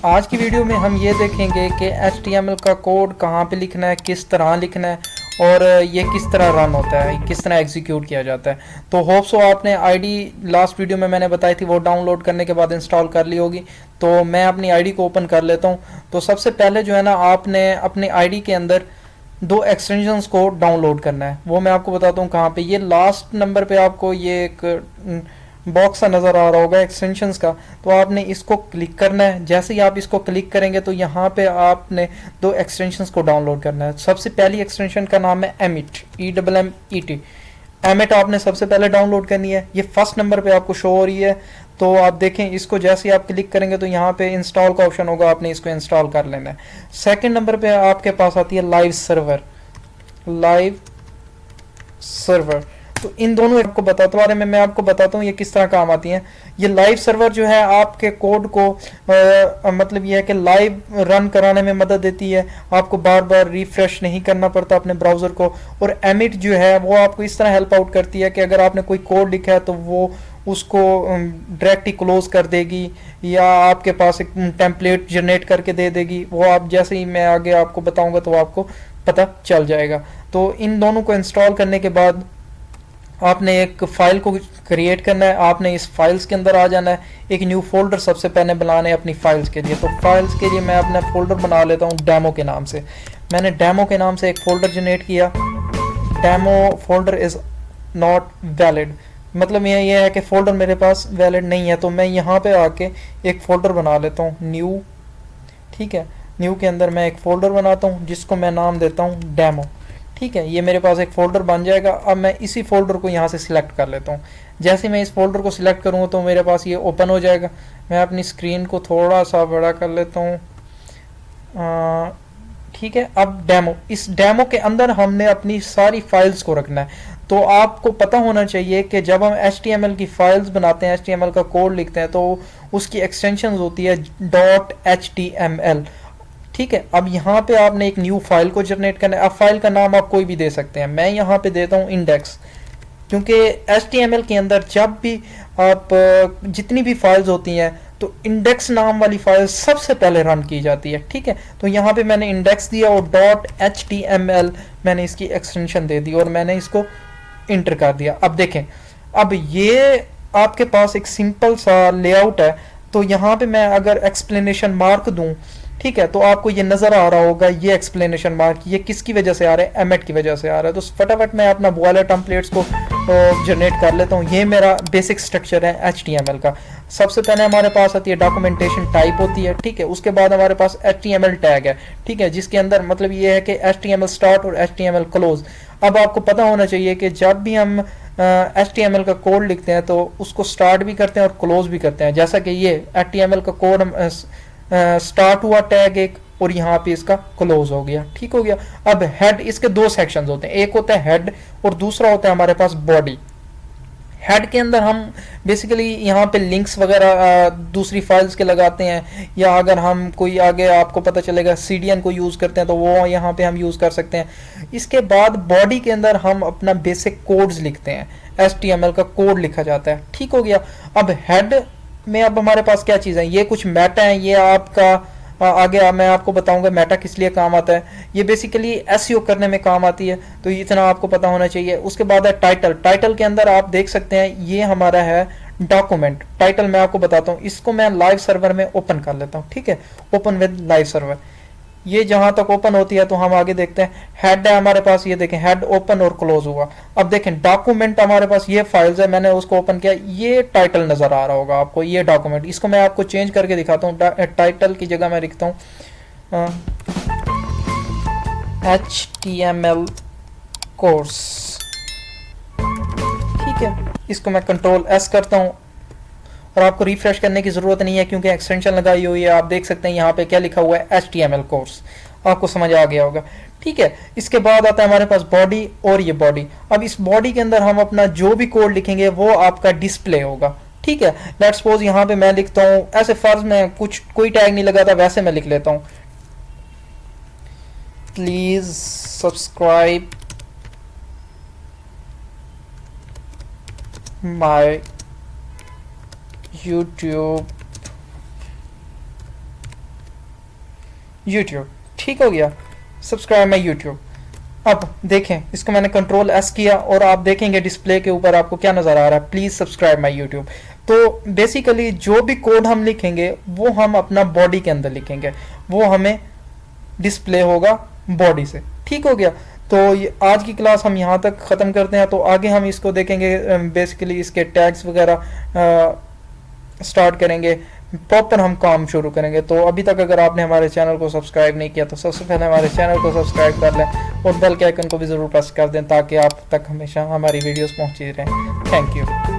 आज की वीडियो में हम ये देखेंगे कि HTML का कोड कहाँ पे लिखना है, किस तरह लिखना है और ये किस तरह रन होता है, किस तरह एग्जीक्यूट किया जाता है। तो होप सो आपने आईडी लास्ट वीडियो में मैंने बताई थी वो डाउनलोड करने के बाद इंस्टॉल कर ली होगी। तो मैं अपनी आईडी को ओपन कर लेता हूँ। तो सबसे पहले जो है ना, आपने अपनी आईडी के अंदर दो एक्सटेंशंस को डाउनलोड करना है। वो मैं आपको बताता हूँ कहाँ पे। ये लास्ट नंबर पे आपको ये एक बॉक्स सा नज़र आ रहा होगा एक्सटेंशंस का। तो आपने इसको क्लिक करना है। जैसे ही आप इसको क्लिक करेंगे तो यहाँ पे आपने दो एक्सटेंशंस को डाउनलोड करना है। सबसे पहली एक्सटेंशन का नाम है एमिट, EMMET। एमिट आपने सबसे पहले डाउनलोड करनी है। ये फर्स्ट नंबर पे आपको शो हो रही है। तो आप देखें, इसको जैसे ही आप क्लिक करेंगे तो यहाँ पे इंस्टॉल का ऑप्शन होगा, आपने इसको इंस्टॉल कर लेना है। सेकंड नंबर पे आपके पास आती है लाइव सर्वर। लाइव सर्वर, तो इन दोनों आपको बताता बारे में मैं आपको बताता हूँ ये किस तरह काम आती हैं। ये लाइव सर्वर जो है आपके कोड को मतलब ये है कि लाइव रन कराने में मदद देती है। आपको बार बार रिफ्रेश नहीं करना पड़ता अपने ब्राउज़र को। और एमिट जो है वो आपको इस तरह हेल्प आउट करती है कि अगर आपने कोई कोड लिखा है तो वो उसको डायरेक्ट ही क्लोज कर देगी या आपके पास एक टेम्पलेट जनरेट करके दे देगी। वो आप जैसे ही मैं आगे आपको बताऊंगा तो आपको पता चल जाएगा। तो इन दोनों को इंस्टॉल करने के बाद आपने एक फ़ाइल को क्रिएट करना है। आपने इस फाइल्स के अंदर आ जाना है। एक न्यू फोल्डर सबसे पहले बनाना है अपनी फाइल्स के लिए। तो फाइल्स के लिए मैं अपना फोल्डर बना लेता हूँ डेमो के नाम से। मैंने डेमो के नाम से एक फ़ोल्डर जनरेट किया। Demo folder is not valid, मतलब ये है कि फ़ोल्डर मेरे पास वैलिड नहीं है। तो मैं यहाँ पे आके एक फ़ोल्डर बना लेता हूँ, न्यू। ठीक है, न्यू के अंदर मैं एक फ़ोल्डर बनाता हूँ जिसको मैं नाम देता हूँ डेमो। ठीक है, ये मेरे पास एक फ़ोल्डर बन जाएगा। अब मैं इसी फ़ोल्डर को यहाँ से सिलेक्ट कर लेता हूँ। जैसे मैं इस फोल्डर को सिलेक्ट करूँगा तो मेरे पास ये ओपन हो जाएगा। मैं अपनी स्क्रीन को थोड़ा सा बड़ा कर लेता हूँ। ठीक है, अब डेमो, इस डेमो के अंदर हमने अपनी सारी फाइल्स को रखना है। तो आपको पता होना चाहिए कि जब हम HTML की फाइल्स बनाते हैं, HTML का कोड लिखते हैं, तो उसकी एक्सटेंशन होती है .html। ठीक है, अब यहाँ पे आपने एक न्यू फाइल को जनरेट करना है। अब फाइल का नाम आप कोई भी दे सकते हैं। मैं यहाँ पे देता हूँ इंडेक्स, क्योंकि HTML के अंदर जब भी आप जितनी भी फाइल्स होती हैं तो इंडेक्स नाम वाली फाइल सबसे पहले रन की जाती है। ठीक है, तो यहाँ पे मैंने इंडेक्स दिया और .html मैंने इसकी एक्सटेंशन दे दी और मैंने इसको इंटर कर दिया। अब देखें, अब ये आपके पास एक सिंपल सा लेआउट है। तो यहाँ पे मैं अगर एक्सप्लेनेशन मार्क दूं, ठीक है, तो आपको ये नज़र आ रहा होगा, ये एक्सप्लेनेशन मार्क ये किसकी वजह से आ रहा है, एमिट की वजह से आ रहा है। तो फटाफट मैं अपना बॉयलर टेम्पलेट्स को जनरेट कर लेता हूँ। ये मेरा बेसिक स्ट्रक्चर है HTML का। सबसे पहले हमारे पास आती है डॉक्यूमेंटेशन टाइप होती है। ठीक है, उसके बाद हमारे पास HTML टैग है। ठीक है, जिसके अंदर मतलब ये है कि HTML स्टार्ट और HTML क्लोज। अब आपको पता होना चाहिए कि जब भी हम HTML का कोड लिखते हैं तो उसको स्टार्ट भी करते हैं और क्लोज भी करते हैं। जैसा कि ये HTML का कोड हम स्टार्ट हुआ टैग एक, और यहाँ पे इसका क्लोज हो गया। ठीक हो गया। अब हेड, इसके दो सेक्शंस होते हैं, एक होता है हेड और दूसरा होता है हमारे पास बॉडी। हेड के अंदर हम बेसिकली यहाँ पे लिंक्स वगैरह दूसरी फाइल्स के लगाते हैं, या अगर हम कोई आगे आपको पता चलेगा CDN को यूज़ करते हैं तो वो यहाँ पे हम यूज़ कर सकते हैं। इसके बाद बॉडी के अंदर हम अपना बेसिक कोड्स लिखते हैं, HTML का कोड लिखा जाता है। ठीक हो गया। अब हेड में अब हमारे पास क्या चीज़ है, ये कुछ मेटा है। ये आपका आगे मैं आपको बताऊंगा मेटा किस लिए काम आता है। ये बेसिकली SEO करने में काम आती है, तो इतना आपको पता होना चाहिए। उसके बाद है टाइटल। टाइटल के अंदर आप देख सकते हैं ये हमारा है डॉक्यूमेंट। टाइटल मैं आपको बताता हूँ, इसको मैं लाइव सर्वर में ओपन कर लेता हूँ। ठीक है, ओपन विद लाइव सर्वर। ये जहां तक ओपन होती है तो हम आगे देखते हैं। हेड है हमारे पास, ये देखें हेड ओपन और क्लोज हुआ। अब देखें डॉक्यूमेंट हमारे पास ये फाइल्स है, मैंने उसको ओपन किया, ये टाइटल नजर आ रहा होगा आपको, ये डॉक्यूमेंट। इसको मैं आपको चेंज करके दिखाता हूँ। टाइटल की जगह मैं लिखता हूँ HTML कोर्स। ठीक है, इसको मैं Ctrl+S करता हूँ और आपको रिफ्रेश करने की ज़रूरत नहीं है क्योंकि एक्सटेंशन लगाई हुई है। आप देख सकते हैं यहाँ पे क्या लिखा हुआ है, HTML कोर्स। आपको समझ आ गया होगा। ठीक है, इसके बाद आता है हमारे पास बॉडी और ये बॉडी। अब इस बॉडी के अंदर हम अपना जो भी कोड लिखेंगे वो आपका डिस्प्ले होगा। ठीक है, लेट्स सपोज यहाँ पे मैं लिखता हूँ, ऐसे फर्ज में कुछ कोई टैग नहीं लगा था, वैसे मैं लिख लेता हूँ, please subscribe my YouTube YouTube, ठीक हो गया, सब्सक्राइब माई यूट्यूब। अब देखें, इसको मैंने कंट्रोल एस किया और आप देखेंगे डिस्प्ले के ऊपर आपको क्या नज़र आ रहा है, प्लीज़ सब्सक्राइब माई यूट्यूब। तो बेसिकली जो भी कोड हम लिखेंगे वो हम अपना बॉडी के अंदर लिखेंगे, वो हमें डिस्प्ले होगा बॉडी से, ठीक हो गया। तो ये आज की क्लास हम यहाँ तक ख़त्म करते हैं, तो आगे हम इसको देखेंगे, बेसिकली इसके टैग्स वगैरह स्टार्ट करेंगे, प्रॉपर हम काम शुरू करेंगे। तो अभी तक अगर आपने हमारे चैनल को सब्सक्राइब नहीं किया तो सबसे पहले हमारे चैनल को सब्सक्राइब कर लें और बेल के आइकन को भी ज़रूर प्रेस कर दें ताकि आप तक हमेशा हमारी वीडियोस पहुंचती रहें। Thank you.